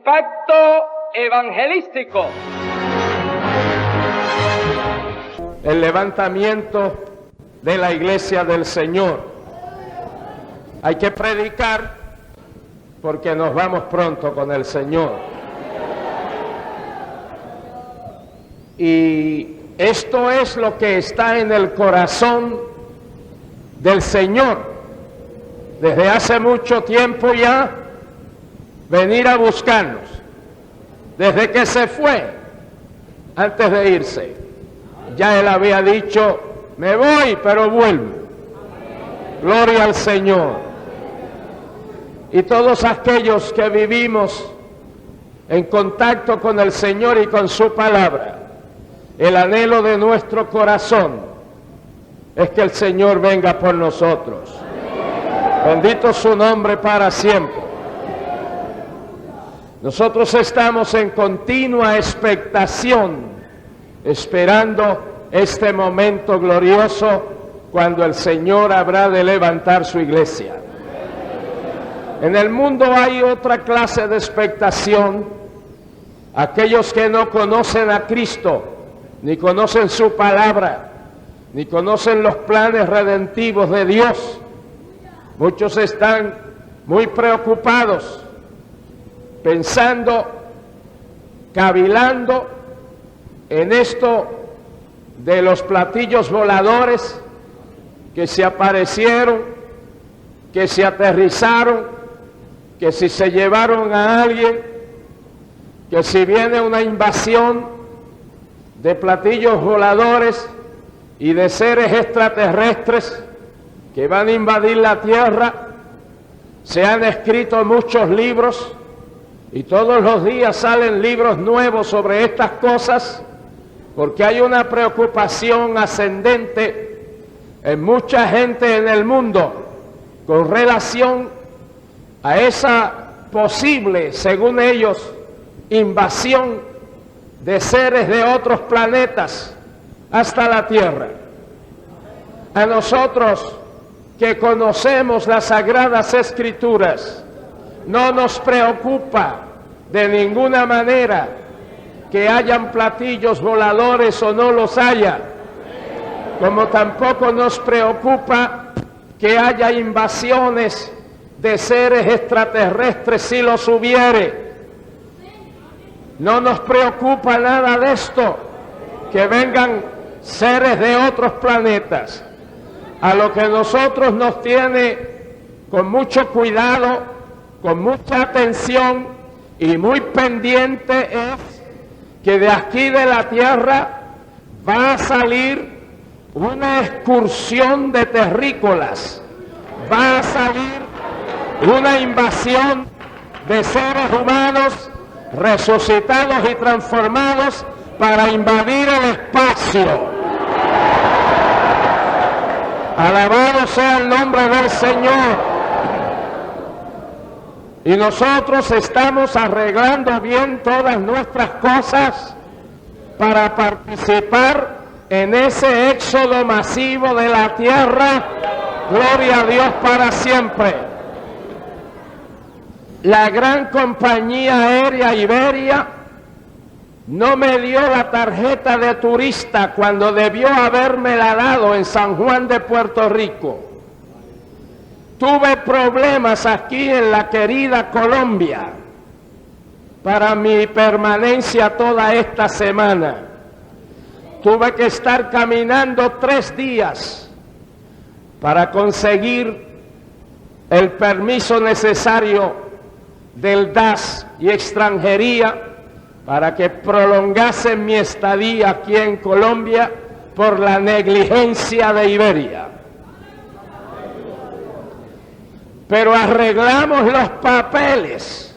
impacto evangelístico. El levantamiento de la Iglesia del Señor. Hay que predicar porque nos vamos pronto con el Señor. Y esto es lo que está en el corazón del Señor desde hace mucho tiempo ya, venir a buscarnos. Desde que se fue, antes de irse, ya Él había dicho, me voy, pero vuelvo. Gloria al Señor. Y todos aquellos que vivimos en contacto con el Señor y con su palabra, el anhelo de nuestro corazón es que el Señor venga por nosotros. Bendito su nombre para siempre. Nosotros estamos en continua expectación, esperando este momento glorioso cuando el Señor habrá de levantar su iglesia. En el mundo hay otra clase de expectación. Aquellos que no conocen a Cristo, ni conocen su palabra, ni conocen los planes redentivos de Dios. Muchos están muy preocupados, pensando, cavilando en esto de los platillos voladores que se aparecieron, que se aterrizaron, que si se llevaron a alguien, que si viene una invasión de platillos voladores y de seres extraterrestres que van a invadir la tierra. Se han escrito muchos libros y todos los días salen libros nuevos sobre estas cosas, porque hay una preocupación ascendente en mucha gente en el mundo con relación a esa posible, según ellos, invasión de seres de otros planetas hasta la tierra. A nosotros que conocemos las Sagradas Escrituras, no nos preocupa de ninguna manera que hayan platillos voladores o no los haya, como tampoco nos preocupa que haya invasiones de seres extraterrestres si los hubiere. No nos preocupa nada de esto, que vengan seres de otros planetas. A lo que nosotros nos tiene con mucho cuidado, con mucha atención y muy pendiente es que de aquí de la tierra va a salir una excursión de terrícolas, va a salir una invasión de seres humanos resucitados y transformados para invadir el espacio. Alabado sea el nombre del Señor. Y nosotros estamos arreglando bien todas nuestras cosas para participar en ese éxodo masivo de la tierra. Gloria a Dios para siempre. La gran compañía aérea Iberia no me dio la tarjeta de turista cuando debió habérmela dado en San Juan de Puerto Rico. Tuve problemas aquí en la querida Colombia para mi permanencia toda esta semana. Tuve que estar caminando 3 días para conseguir el permiso necesario del DAS y extranjería para que prolongase mi estadía aquí en Colombia por la negligencia de Iberia. Pero arreglamos los papeles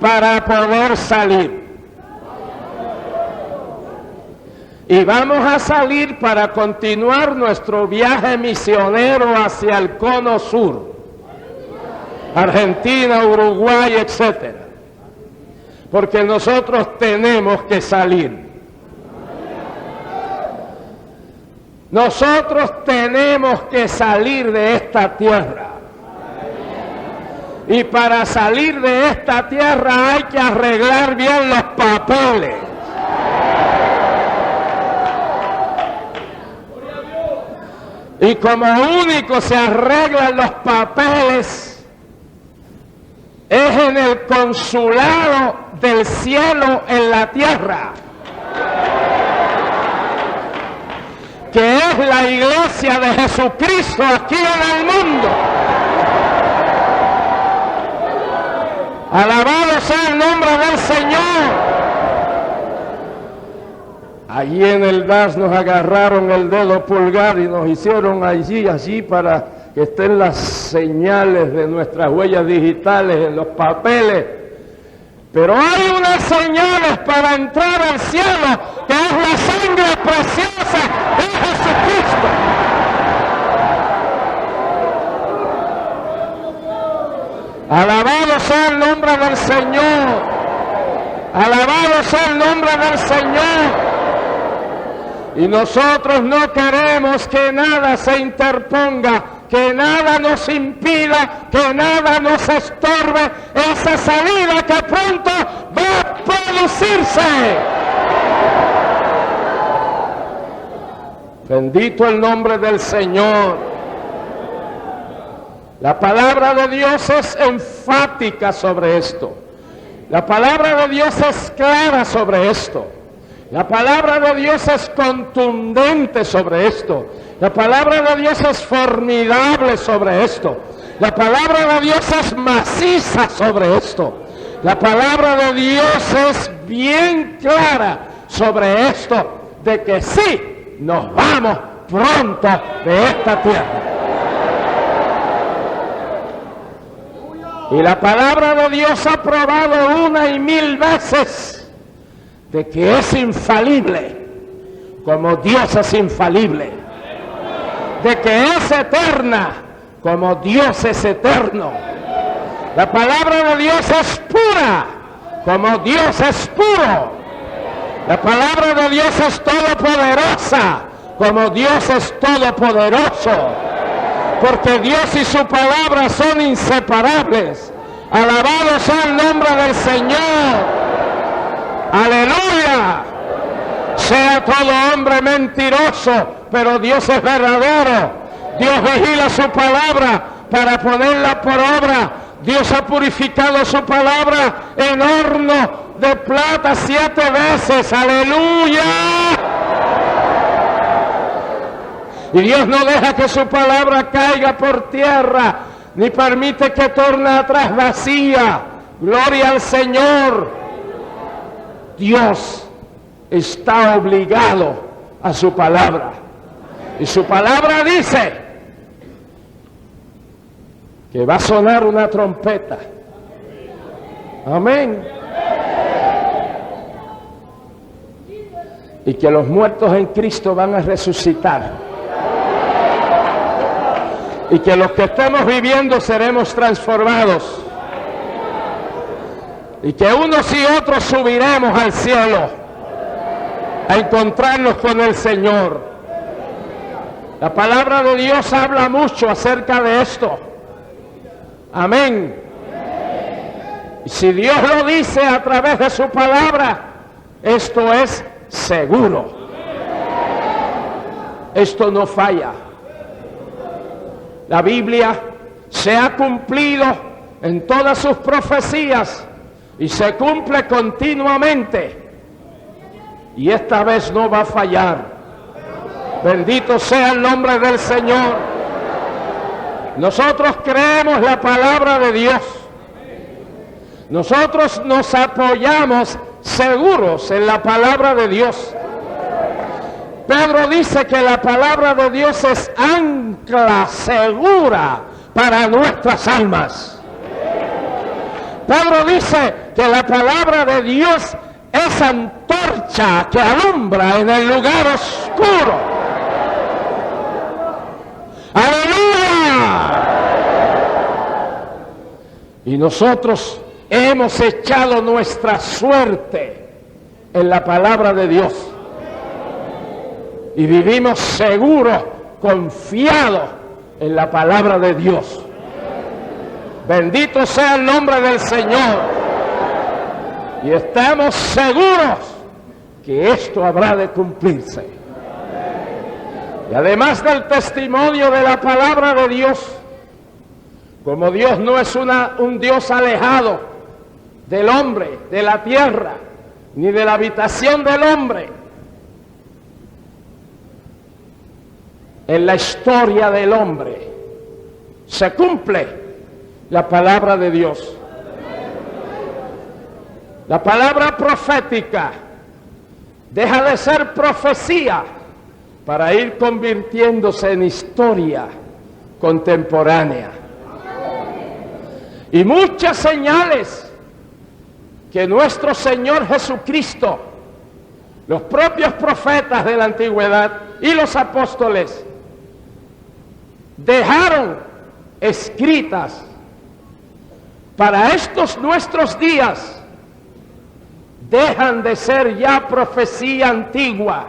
para poder salir. Y vamos a salir para continuar nuestro viaje misionero hacia el cono sur, Argentina, Uruguay, etcétera. Porque nosotros tenemos que salir. Nosotros tenemos que salir de esta tierra. Y para salir de esta tierra hay que arreglar bien los papeles. Y como único se arreglan los papeles es en el consulado del cielo en la tierra, que es la iglesia de Jesucristo aquí en el mundo. Alabado sea el nombre del Señor. Allí en el DAS nos agarraron el dedo pulgar y nos hicieron allí para que estén las señales de nuestras huellas digitales en los papeles. Pero hay unas señales para entrar al cielo, que es la sangre preciosa de Jesucristo. Alabado sea el nombre del Señor. Alabado sea el nombre del Señor. Y nosotros no queremos que nada se interponga, que nada nos impida, que nada nos estorbe esa salida que pronto va a producirse. Bendito el nombre del Señor. La palabra de Dios es enfática sobre esto. La palabra de Dios es clara sobre esto. La palabra de Dios es contundente sobre esto. La palabra de Dios es formidable sobre esto. La palabra de Dios es maciza sobre esto. La palabra de Dios es bien clara sobre esto, de que sí, nos vamos pronto de esta tierra. Y la palabra de Dios ha probado 1,000 veces de que es infalible, como Dios es infalible, de que es eterna, como Dios es eterno. La palabra de Dios es pura, como Dios es puro. La palabra de Dios es todopoderosa, como Dios es todopoderoso, porque Dios y su palabra son inseparables. Alabado sea el nombre del Señor. ¡Aleluya! Sea todo hombre mentiroso, pero Dios es verdadero. Dios vigila su palabra para ponerla por obra. Dios ha purificado su palabra en horno de plata 7 veces. ¡Aleluya! Y Dios no deja que su palabra caiga por tierra, ni permite que torne atrás vacía. ¡Gloria al Señor! Dios está obligado a su palabra. Y su palabra dice que va a sonar una trompeta. Amén. Y que los muertos en Cristo van a resucitar. Y que los que estemos viviendo seremos transformados. Y que unos y otros subiremos al cielo a encontrarnos con el Señor. La palabra de Dios habla mucho acerca de esto. Amén. Y si Dios lo dice a través de su palabra, esto es seguro. Esto no falla. La Biblia se ha cumplido en todas sus profecías y se cumple continuamente. Y esta vez no va a fallar. Bendito sea el nombre del Señor. Nosotros creemos la palabra de Dios. Nosotros nos apoyamos seguros en la palabra de Dios. Pedro dice que la palabra de Dios es ancla segura para nuestras almas. Pedro dice que la palabra de Dios es antorcha que alumbra en el lugar oscuro. ¡Aleluya! Y nosotros hemos echado nuestra suerte en la palabra de Dios. Y vivimos seguros, confiados en la palabra de Dios. Bendito sea el nombre del Señor. Y estamos seguros que esto habrá de cumplirse. Y además del testimonio de la palabra de Dios, como Dios no es un Dios alejado del hombre, de la tierra, ni de la habitación del hombre, en la historia del hombre se cumple la palabra de Dios. La palabra profética deja de ser profecía para ir convirtiéndose en historia contemporánea. Y muchas señales que nuestro Señor Jesucristo, los propios profetas de la antigüedad y los apóstoles dejaron escritas para estos nuestros días, dejan de ser ya profecía antigua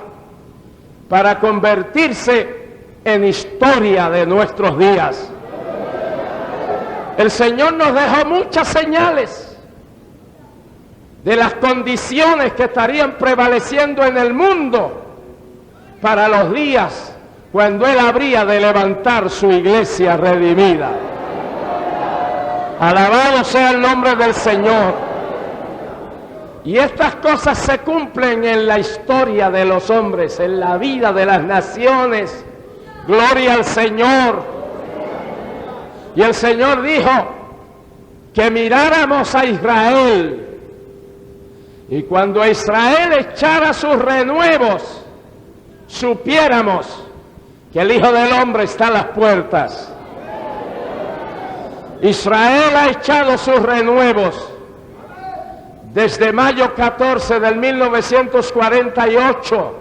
para convertirse en historia de nuestros días. El Señor nos dejó muchas señales de las condiciones que estarían prevaleciendo en el mundo para los días cuando Él habría de levantar su iglesia redimida. Alabado sea el nombre del Señor. Y estas cosas se cumplen en la historia de los hombres, en la vida de las naciones. Gloria al Señor. Y el Señor dijo que miráramos a Israel. Y cuando Israel echara sus renuevos, supiéramos que el Hijo del Hombre está a las puertas. Israel ha echado sus renuevos desde mayo 14 del 1948.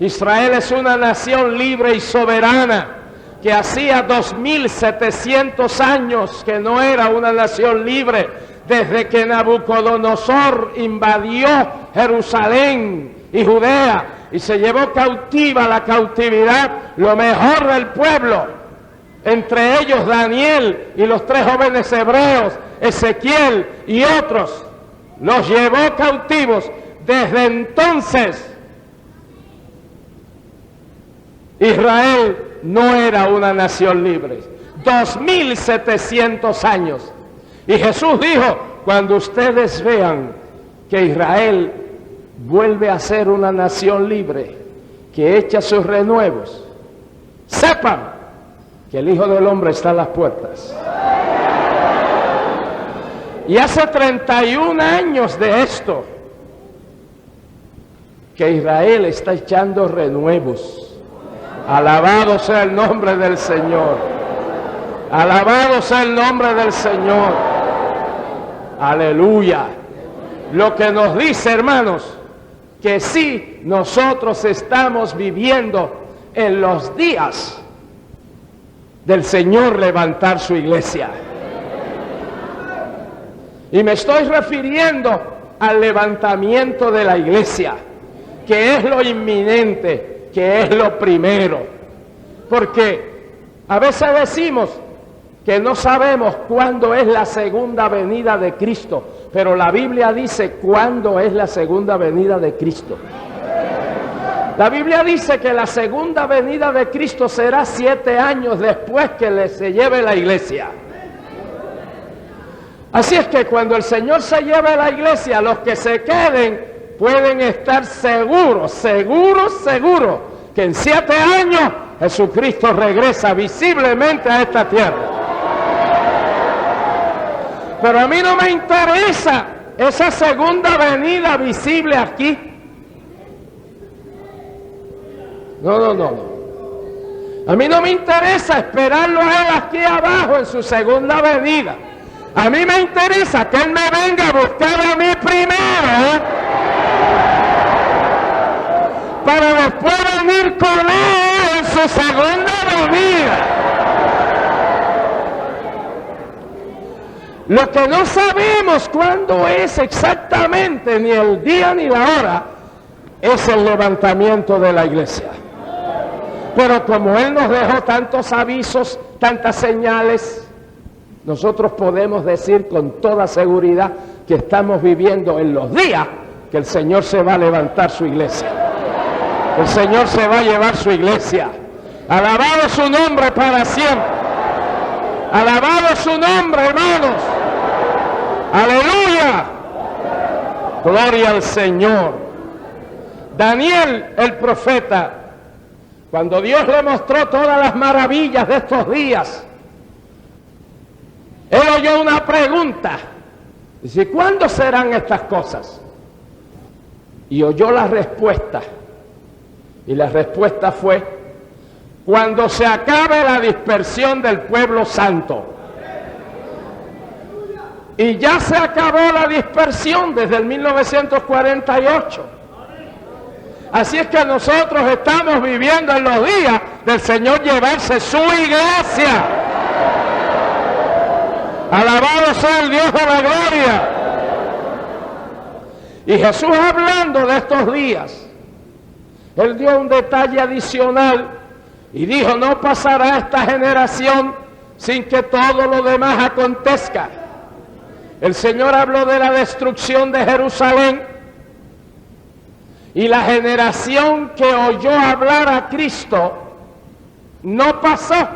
Israel es una nación libre y soberana que hacía 2700 años que no era una nación libre, desde que Nabucodonosor invadió Jerusalén y Judea y se llevó cautiva a la cautividad lo mejor del pueblo, entre ellos Daniel y los 3 jóvenes hebreos, Ezequiel y otros, los llevó cautivos. Desde entonces Israel no era una nación libre. 2700 años. Y Jesús dijo, cuando ustedes vean que Israel vuelve a ser una nación libre, que echa sus renuevos, sepan que el Hijo del Hombre está a las puertas. Y hace 31 años de esto, que Israel está echando renuevos. Alabado sea el nombre del Señor. Alabado sea el nombre del Señor. Aleluya. Lo que nos dice, hermanos, que sí, nosotros estamos viviendo en los días del Señor levantar su iglesia. Y me estoy refiriendo al levantamiento de la iglesia, que es lo inminente, que es lo primero. Porque a veces decimos que no sabemos cuándo es la segunda venida de Cristo, pero la Biblia dice cuándo es la segunda venida de Cristo. La Biblia dice que la segunda venida de Cristo será 7 años después que se lleve la iglesia. Así es que cuando el Señor se lleve la iglesia, los que se queden pueden estar seguros que en 7 años Jesucristo regresa visiblemente a esta tierra. Pero a mí no me interesa esa segunda venida visible aquí. No. A mí no me interesa esperarlo a Él aquí abajo en su segunda venida. A mí me interesa que Él me venga a buscar a mí primero, para después venir con Él en su segunda venida. Lo que no sabemos cuándo es exactamente, ni el día ni la hora, es el levantamiento de la iglesia. Pero como Él nos dejó tantos avisos, tantas señales, nosotros podemos decir con toda seguridad que estamos viviendo en los días que el Señor se va a levantar su iglesia. El Señor se va a llevar su iglesia. Alabado su nombre para siempre. Alabado su nombre, hermanos. Aleluya. Gloria al Señor. Daniel, el profeta, cuando Dios le mostró todas las maravillas de estos días, él oyó una pregunta. Dice, ¿cuándo serán estas cosas? Y oyó la respuesta. Y la respuesta fue, cuando se acabe la dispersión del pueblo santo. Y ya se acabó la dispersión desde el 1948. Así es que nosotros estamos viviendo en los días del Señor llevarse su iglesia. Alabado sea el Dios de la gloria. Y Jesús, hablando de estos días, Él dio un detalle adicional y dijo, no pasará esta generación sin que todo lo demás acontezca. El Señor habló de la destrucción de Jerusalén y la generación que oyó hablar a Cristo no pasó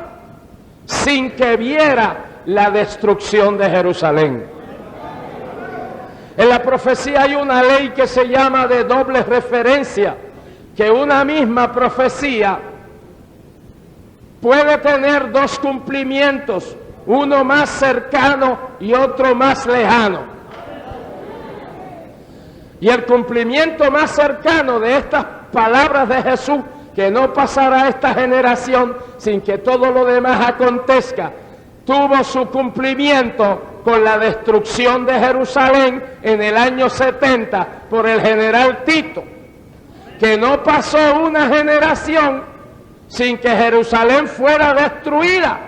sin que viera la destrucción de Jerusalén. En la profecía hay una ley que se llama de doble referencia, que una misma profecía puede tener dos cumplimientos, uno más cercano y otro más lejano. Y el cumplimiento más cercano de estas palabras de Jesús, que no pasará esta generación sin que todo lo demás acontezca, tuvo su cumplimiento con la destrucción de Jerusalén en el año 70 por el general Tito, que no pasó una generación sin que Jerusalén fuera destruida.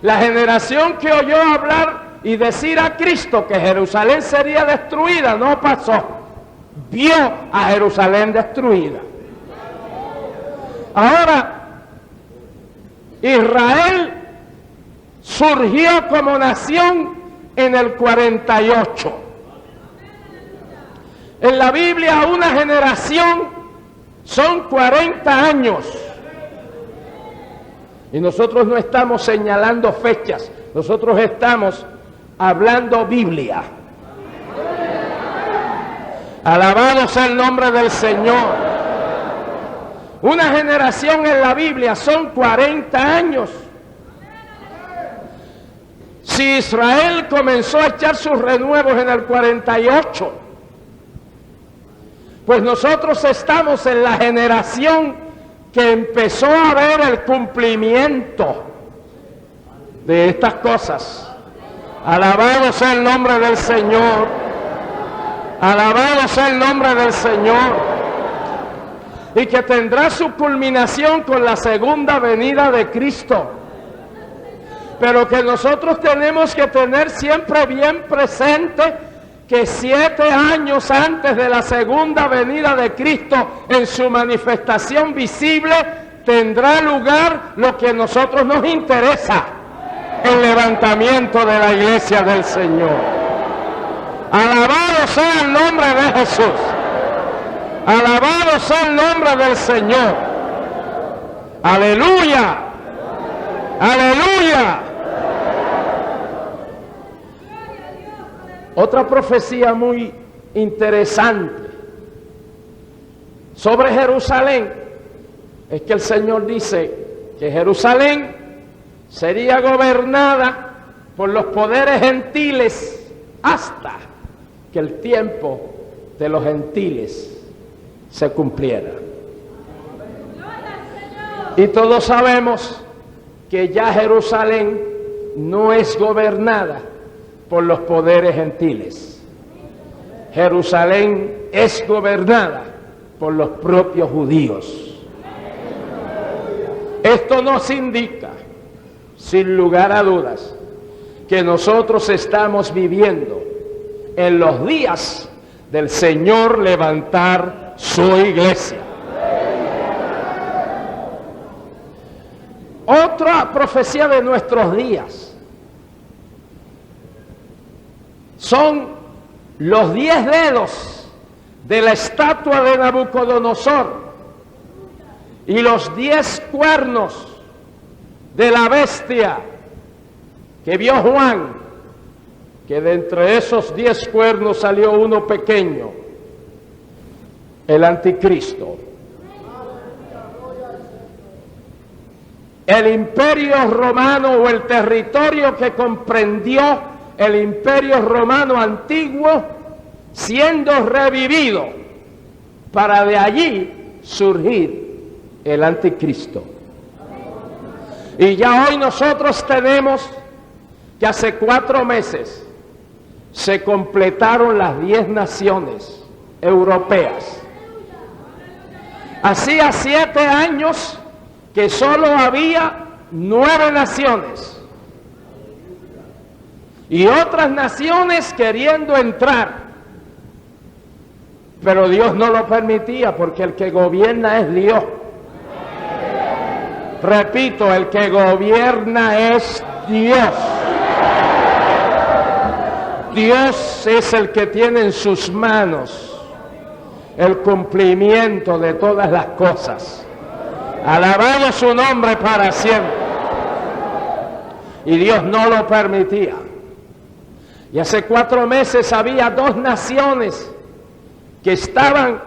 La generación que oyó hablar y decir a Cristo que Jerusalén sería destruida no pasó, vio a Jerusalén destruida. Ahora, Israel surgió como nación en el 48. En la Biblia una generación son 40 años. Y nosotros no estamos señalando fechas, nosotros estamos hablando Biblia. Alabado sea el nombre del Señor. Una generación en la Biblia son 40 años. Si Israel comenzó a echar sus renuevos en el 48, pues nosotros estamos en la generación que empezó a ver el cumplimiento de estas cosas. Alabado sea el nombre del Señor. Alabado sea el nombre del Señor. Y que tendrá su culminación con la segunda venida de Cristo. Pero que nosotros tenemos que tener siempre bien presente que 7 años antes de la segunda venida de Cristo, en su manifestación visible, tendrá lugar lo que a nosotros nos interesa, el levantamiento de la iglesia del Señor. Alabado sea el nombre de Jesús. Alabado sea el nombre del Señor. Aleluya. Aleluya. Otra profecía muy interesante sobre Jerusalén es que el Señor dice que Jerusalén sería gobernada por los poderes gentiles hasta que el tiempo de los gentiles se cumpliera. Y todos sabemos que ya Jerusalén no es gobernada por los poderes gentiles. Jerusalén es gobernada por los propios judíos. Esto nos indica, sin lugar a dudas, que nosotros estamos viviendo en los días del Señor levantar su iglesia. Otra profecía de nuestros días son los 10 dedos de la estatua de Nabucodonosor y los 10 cuernos de la bestia que vio Juan, que de entre esos 10 cuernos salió uno pequeño, el anticristo. El imperio romano, o el territorio que comprendió el imperio romano antiguo, siendo revivido para de allí surgir el anticristo. Y ya hoy nosotros tenemos que hace 4 meses se completaron las 10 naciones europeas. Hacía 7 años que solo había 9 naciones y otras naciones queriendo entrar, pero Dios no lo permitía, porque el que gobierna es Dios. Repito, el que gobierna es Dios. Dios es el que tiene en sus manos el cumplimiento de todas las cosas. Alabado su nombre para siempre. Y Dios no lo permitía. Y hace 4 meses había 2 naciones que estaban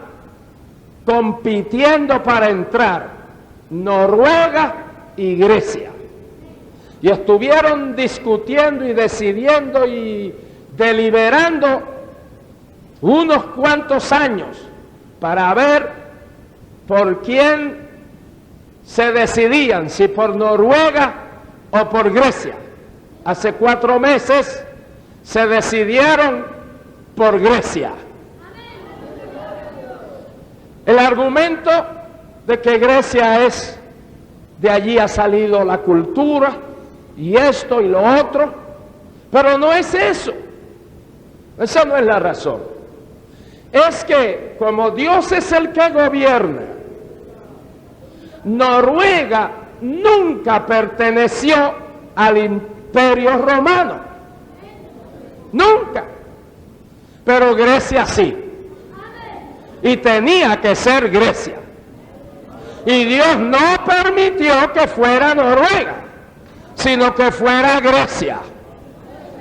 compitiendo para entrar: Noruega y Grecia. Y estuvieron discutiendo y decidiendo y deliberando unos cuantos años para ver por quién se decidían, si por Noruega o por Grecia. Hace 4 meses se decidieron por Grecia. El argumento de que Grecia es, de allí ha salido la cultura y esto y lo otro, pero no es eso. Esa no es la razón. Es que como Dios es el que gobierna, Noruega nunca perteneció al imperio romano. Nunca. Pero Grecia sí. Y tenía que ser Grecia. Y Dios no permitió que fuera Noruega, sino que fuera Grecia,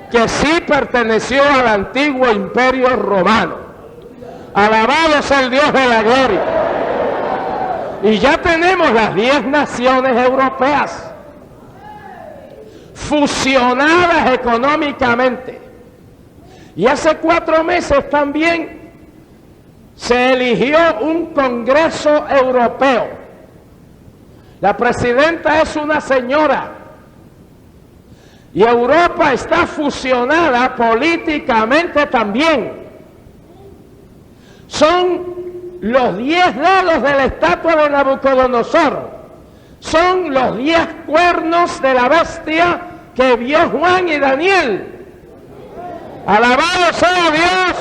que sí perteneció al antiguo imperio romano. Alabado sea el Dios de la gloria. Y ya tenemos las 10 naciones europeas fusionadas económicamente. Y hace 4 meses también se eligió un Congreso Europeo. La presidenta es una señora. Y Europa está fusionada políticamente también. Son los 10 dedos de la estatua de Nabucodonosor. Son los 10 cuernos de la bestia que vio Juan y Daniel. Alabado sea Dios.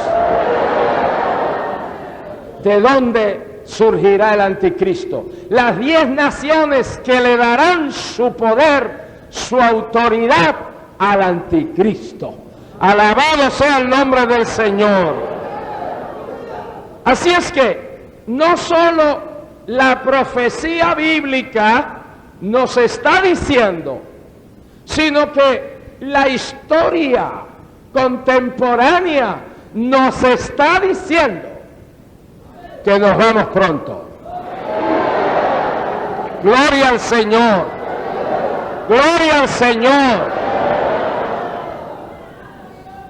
¿De dónde surgirá el anticristo? Las 10 naciones que le darán su poder, su autoridad al anticristo. Alabado sea el nombre del Señor. Así es que no solo la profecía bíblica nos está diciendo, sino que la historia contemporánea nos está diciendo que nos vamos pronto. Gloria al Señor. Gloria al Señor.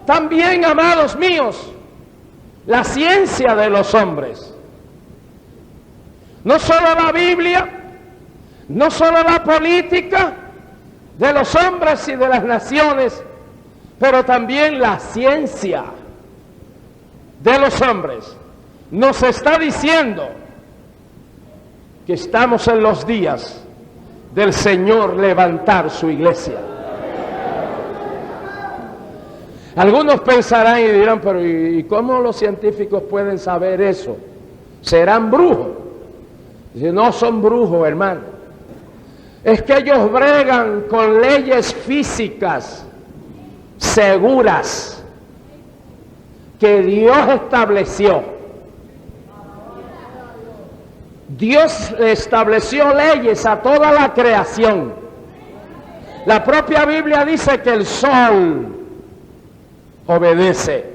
También, amados míos, la ciencia de los hombres, no solo la Biblia, no solo la política de los hombres y de las naciones, pero también la ciencia de los hombres nos está diciendo que estamos en los días del Señor levantar su iglesia. Algunos pensarán y dirán, pero ¿y cómo los científicos pueden saber eso? ¿Serán brujos? Dice, no son brujos, hermano. Es que ellos bregan con leyes físicas seguras que Dios estableció. Dios estableció leyes a toda la creación. La propia Biblia dice que el sol obedece.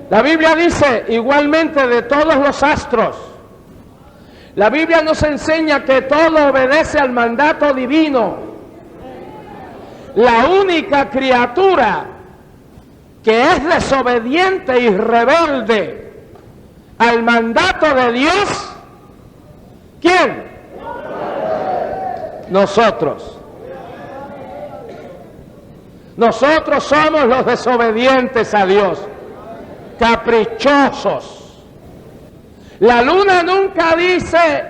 La Biblia dice igualmente de todos los astros. La Biblia nos enseña que todo obedece al mandato divino. La única criatura que es desobediente y rebelde al mandato de Dios, ¿quién? Nosotros. Nosotros somos los desobedientes a Dios, caprichosos. La luna nunca dice,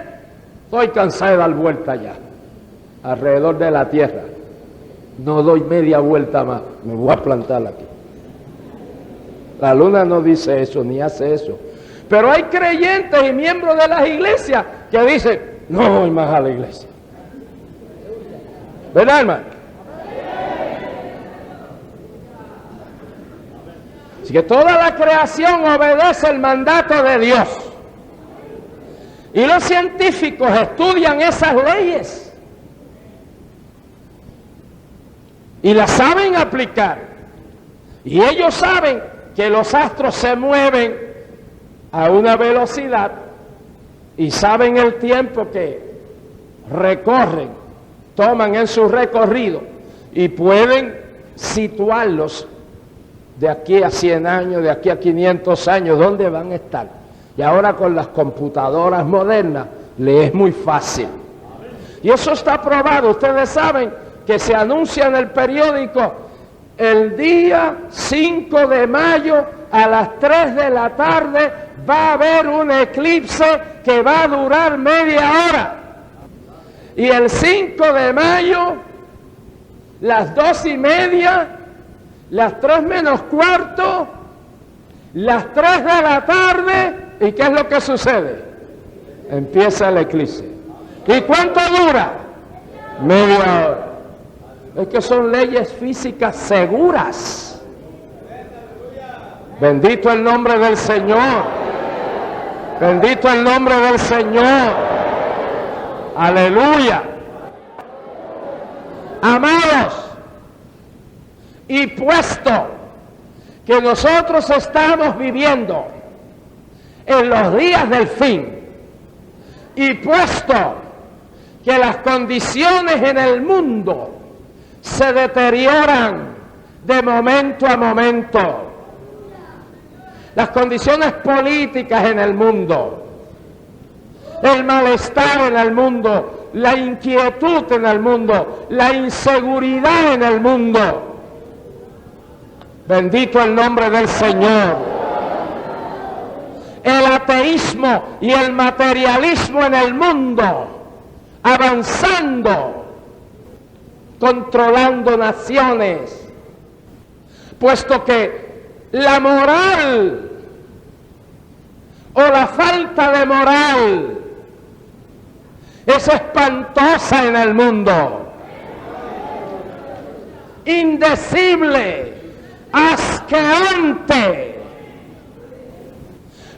estoy cansado de dar vuelta ya, alrededor de la tierra. No doy media vuelta más, me voy a plantar aquí. La luna no dice eso, ni hace eso. Pero hay creyentes y miembros de las iglesias que dicen, no voy más a la iglesia. ¿Verdad, hermano? Así que toda la creación obedece el mandato de Dios. Y los científicos estudian esas leyes y las saben aplicar. Y ellos saben que los astros se mueven a una velocidad y saben el tiempo que recorren, toman en su recorrido y pueden situarlos de aquí a 100 años, de aquí a 500 años, ¿dónde van a estar? Y ahora con las computadoras modernas le es muy fácil. Y eso está probado. Ustedes saben que se anuncia en el periódico el día 5 de mayo a las 3 de la tarde va a haber un eclipse que va a durar media hora. Y el 5 de mayo, las 2:30, las 3 menos cuarto, las 3 de la tarde, ¿y qué es lo que sucede? Empieza el eclipse. ¿Y cuánto dura? Media hora. Es que son leyes físicas seguras. Bendito el nombre del Señor. Bendito el nombre del Señor. Aleluya. Amados, y puesto que nosotros estamos viviendo en los días del fin, y puesto que las condiciones en el mundo se deterioran de momento a momento, las condiciones políticas en el mundo, el malestar en el mundo, la inquietud en el mundo, la inseguridad en el mundo. Bendito el nombre del Señor. El ateísmo y el materialismo en el mundo, avanzando, controlando naciones, puesto que la moral o la falta de moral es espantosa en el mundo, indecible, asqueante,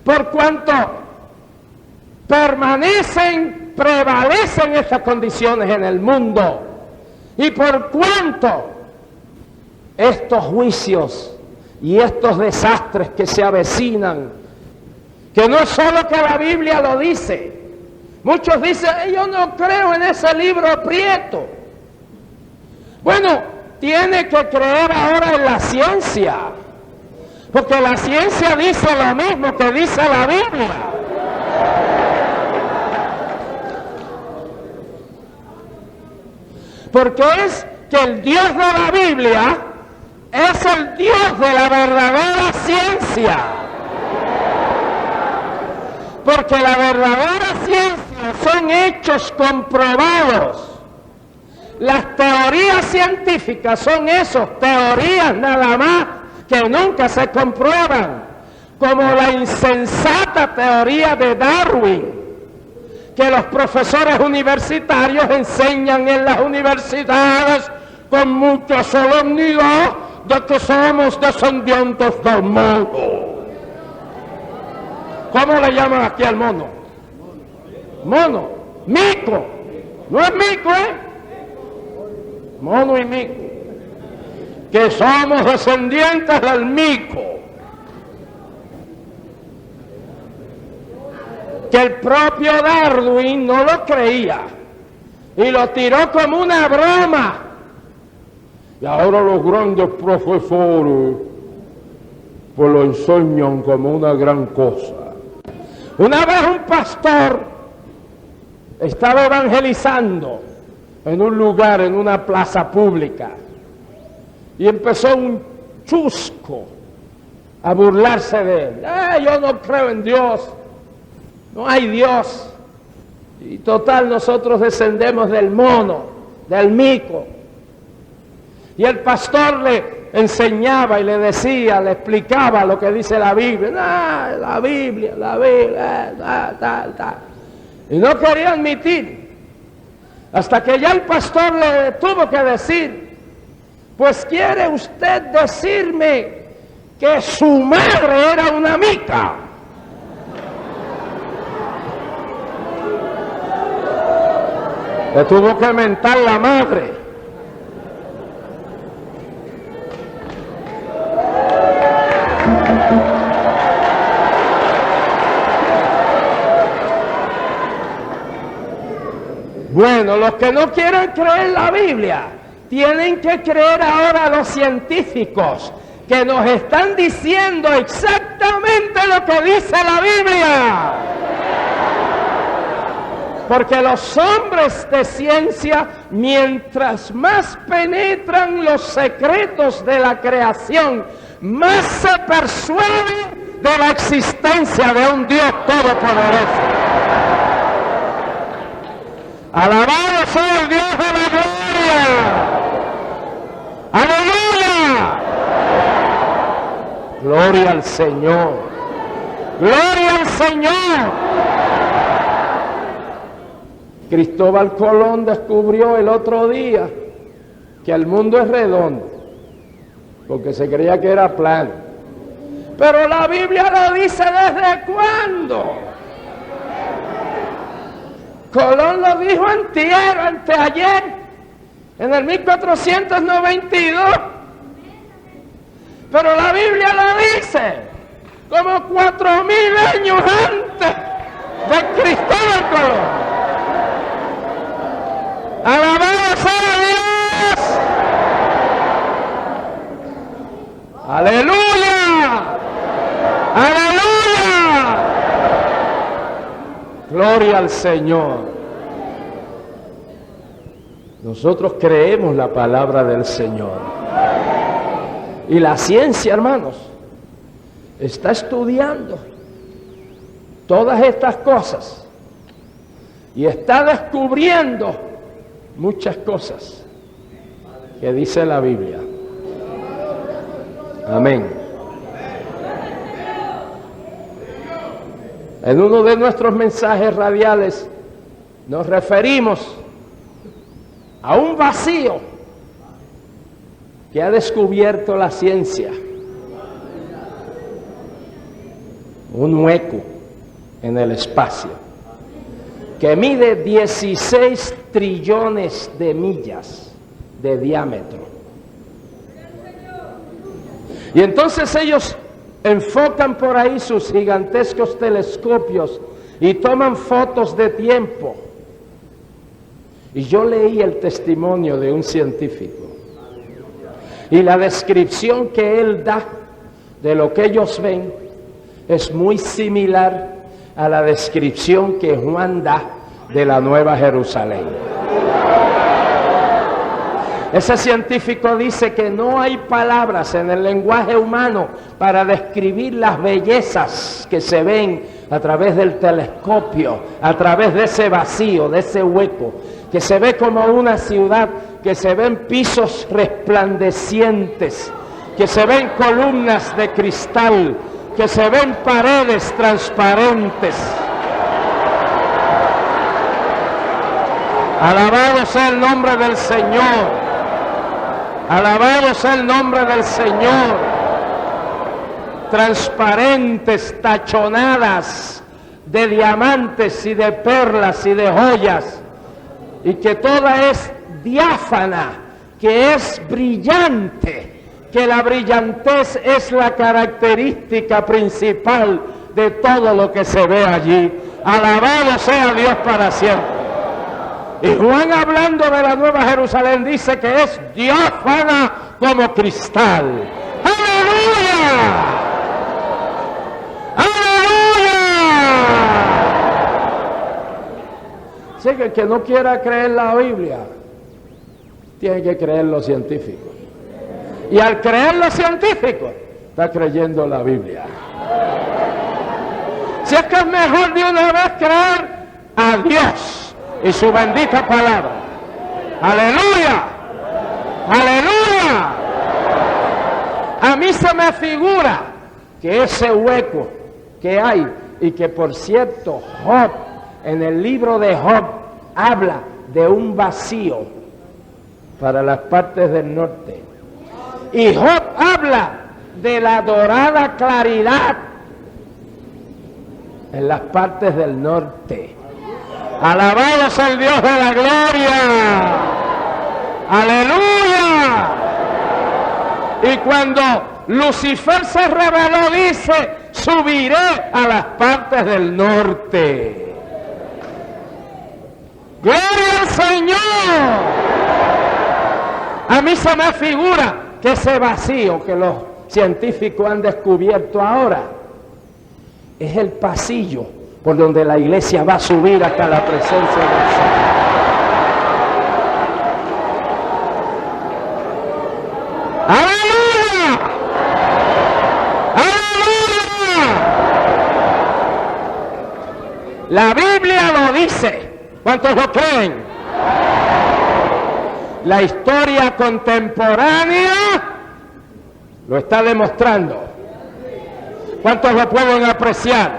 por cuanto prevalecen estas condiciones en el mundo, y por cuanto estos juicios y estos desastres que se avecinan, que no es solo que la Biblia lo dice. Muchos dicen, yo no creo en ese libro prieto. Bueno, tiene que creer ahora en la ciencia, porque la ciencia dice lo mismo que dice la Biblia. Porque es que el Dios de la Biblia es el Dios de la verdadera ciencia. Porque la verdadera ciencia son hechos comprobados. Las teorías científicas son esos, teorías nada más, que nunca se comprueban. Como la insensata teoría de Darwin, que los profesores universitarios enseñan en las universidades con mucha solemnidad, de que somos descendientes del mono. ¿Cómo le llaman aquí al mono? Mono, mico. No es mico, mono y mico. Que somos descendientes del mico. Que el propio Darwin no lo creía y lo tiró como una broma. Y ahora los grandes profesores pues lo enseñan como una gran cosa. Una vez un pastor estaba evangelizando en un lugar, en una plaza pública, y empezó un chusco a burlarse de él. Yo no creo en Dios, no hay Dios. Y total, nosotros descendemos del mono, del mico. Y el pastor le enseñaba y le decía, le explicaba lo que dice la Biblia. La Biblia, tal. Y no quería admitir. Hasta que ya el pastor le tuvo que decir, pues quiere usted decirme que su madre era una mica. Le tuvo que mentar la madre. Bueno, los que no quieran creer la Biblia, tienen que creer ahora a los científicos, que nos están diciendo exactamente lo que dice la Biblia. Porque los hombres de ciencia, mientras más penetran los secretos de la creación, más se persuade de la existencia de un Dios todopoderoso. Alabado sea el Dios de la gloria. ¡Aleluya! Gloria al Señor. Gloria al Señor. Cristóbal Colón descubrió el otro día que el mundo es redondo, porque se creía que era plano. Pero la Biblia lo dice ¿desde cuándo? Colón lo dijo anteayer, en el 1492. Pero la Biblia lo dice como 4000 años antes de Cristóbal Colón. ¡Alabado sea Dios! ¡Aleluya! ¡Aleluya! Gloria al Señor. Nosotros creemos la palabra del Señor. Y la ciencia, hermanos, está estudiando todas estas cosas y está descubriendo muchas cosas que dice la Biblia. Amén. En uno de nuestros mensajes radiales nos referimos a un vacío que ha descubierto la ciencia. Un hueco en el espacio que mide 16 trillones de millas de diámetro. Y entonces ellos enfocan por ahí sus gigantescos telescopios y toman fotos de tiempo. Y yo leí el testimonio de un científico y la descripción que él da de lo que ellos ven es muy similar a la descripción que Juan da de la Nueva Jerusalén. Ese científico dice que no hay palabras en el lenguaje humano para describir las bellezas que se ven a través del telescopio, a través de ese vacío, de ese hueco, que se ve como una ciudad, que se ven pisos resplandecientes, que se ven columnas de cristal, que se ven paredes transparentes. Alabado sea el nombre del Señor. Alabado sea el nombre del Señor. Transparentes, tachonadas de diamantes y de perlas y de joyas, y que toda es diáfana, que es brillante, que la brillantez es la característica principal de todo lo que se ve allí. Alabado sea Dios para siempre. Y Juan, hablando de la Nueva Jerusalén, dice que es diáfana como cristal. ¡Aleluya! ¡Aleluya! Así que el que no quiera creer la Biblia, tiene que creer los científicos. Y al creer los científicos, está creyendo la Biblia. Si es que es mejor de una vez creer a Dios y su bendita palabra. ¡Aleluya! ¡Aleluya! A mí se me figura que ese hueco que hay, y que por cierto Job, en el libro de Job, habla de un vacío para las partes del norte. Y Job habla de la dorada claridad en las partes del norte. Alabado sea el Dios de la gloria. Aleluya. Y cuando Lucifer se reveló, dice: subiré a las partes del norte. ¡Gloria al Señor! A mí se me figura que ese vacío que los científicos han descubierto ahora es el pasillo por donde la iglesia va a subir hasta la presencia del Señor. ¡Aleluya! ¡Aleluya! La Biblia lo dice. ¿Cuántos lo creen? La historia contemporánea lo está demostrando. ¿Cuántos lo pueden apreciar?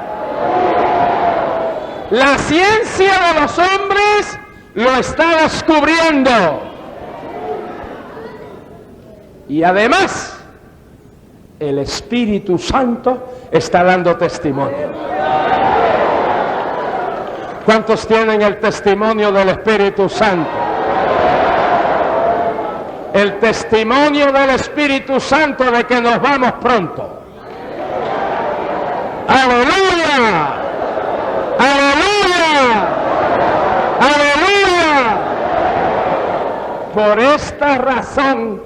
La ciencia de los hombres lo está descubriendo. Y además, el Espíritu Santo está dando testimonio. ¿Cuántos tienen el testimonio del Espíritu Santo? El testimonio del Espíritu Santo de que nos vamos pronto. ¡Aleluya! ¡Aleluya! ¡Aleluya! Por esta razón,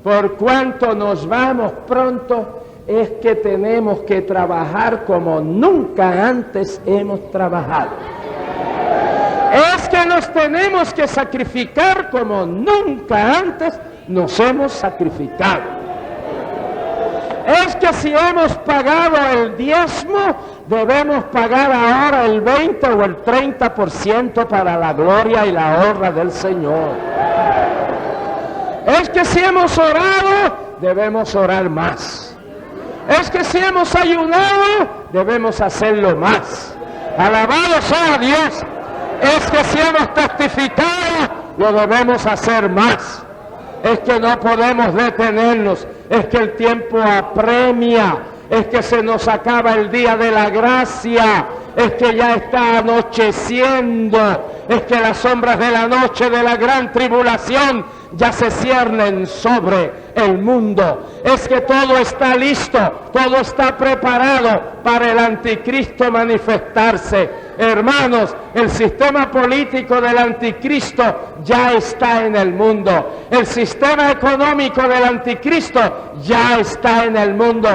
por cuanto nos vamos pronto, es que tenemos que trabajar como nunca antes hemos trabajado. Es que nos tenemos que sacrificar como nunca antes nos hemos sacrificado. Es que si hemos pagado el diezmo, debemos pagar ahora el 20 o el 30% para la gloria y la honra del Señor. Es que si hemos orado, debemos orar más. Es que si hemos ayunado, debemos hacerlo más. Alabado sea Dios. Es que si hemos testificado, lo debemos hacer más. Es que no podemos detenernos. Es que el tiempo apremia. Es que se nos acaba el día de la gracia. Es que ya está anocheciendo. Es que las sombras de la noche de la gran tribulación ya se ciernen sobre el mundo. Es que todo está listo, todo está preparado para el anticristo manifestarse. Hermanos, el sistema político del anticristo ya está en el mundo. El sistema económico del anticristo ya está en el mundo.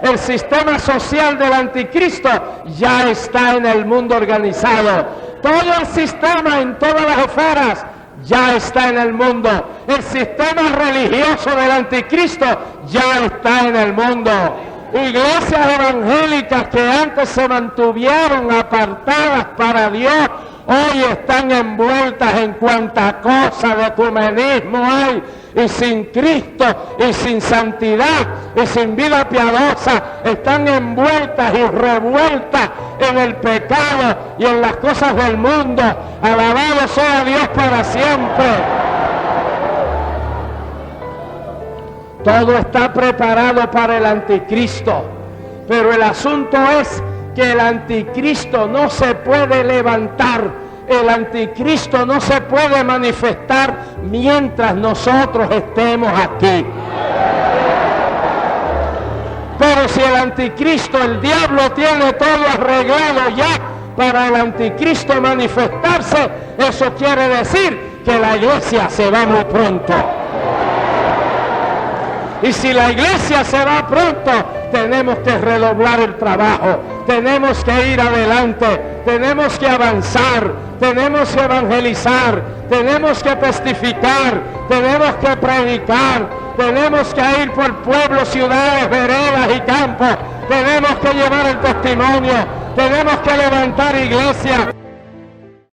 El sistema social del anticristo ya está en el mundo organizado. Todo el sistema en todas las esferas ya está en el mundo. El sistema religioso del anticristo ya está en el mundo. Iglesias evangélicas que antes se mantuvieron apartadas para Dios, hoy están envueltas en cuanta cosa de ecumenismo hay, y sin Cristo, y sin santidad, y sin vida piadosa, están envueltas y revueltas en el pecado y en las cosas del mundo. Alabado sea Dios para siempre. Todo está preparado para el anticristo. Pero el asunto es que el anticristo no se puede levantar. El anticristo no se puede manifestar mientras nosotros estemos aquí. Pero si el anticristo, el diablo tiene todo arreglado ya para el anticristo manifestarse, eso quiere decir que la iglesia se va muy pronto. Y si la iglesia se va pronto, tenemos que redoblar el trabajo, tenemos que ir adelante, tenemos que avanzar, tenemos que evangelizar, tenemos que testificar, tenemos que predicar, tenemos que ir por pueblos, ciudades, veredas y campos, tenemos que llevar el testimonio, tenemos que levantar iglesias.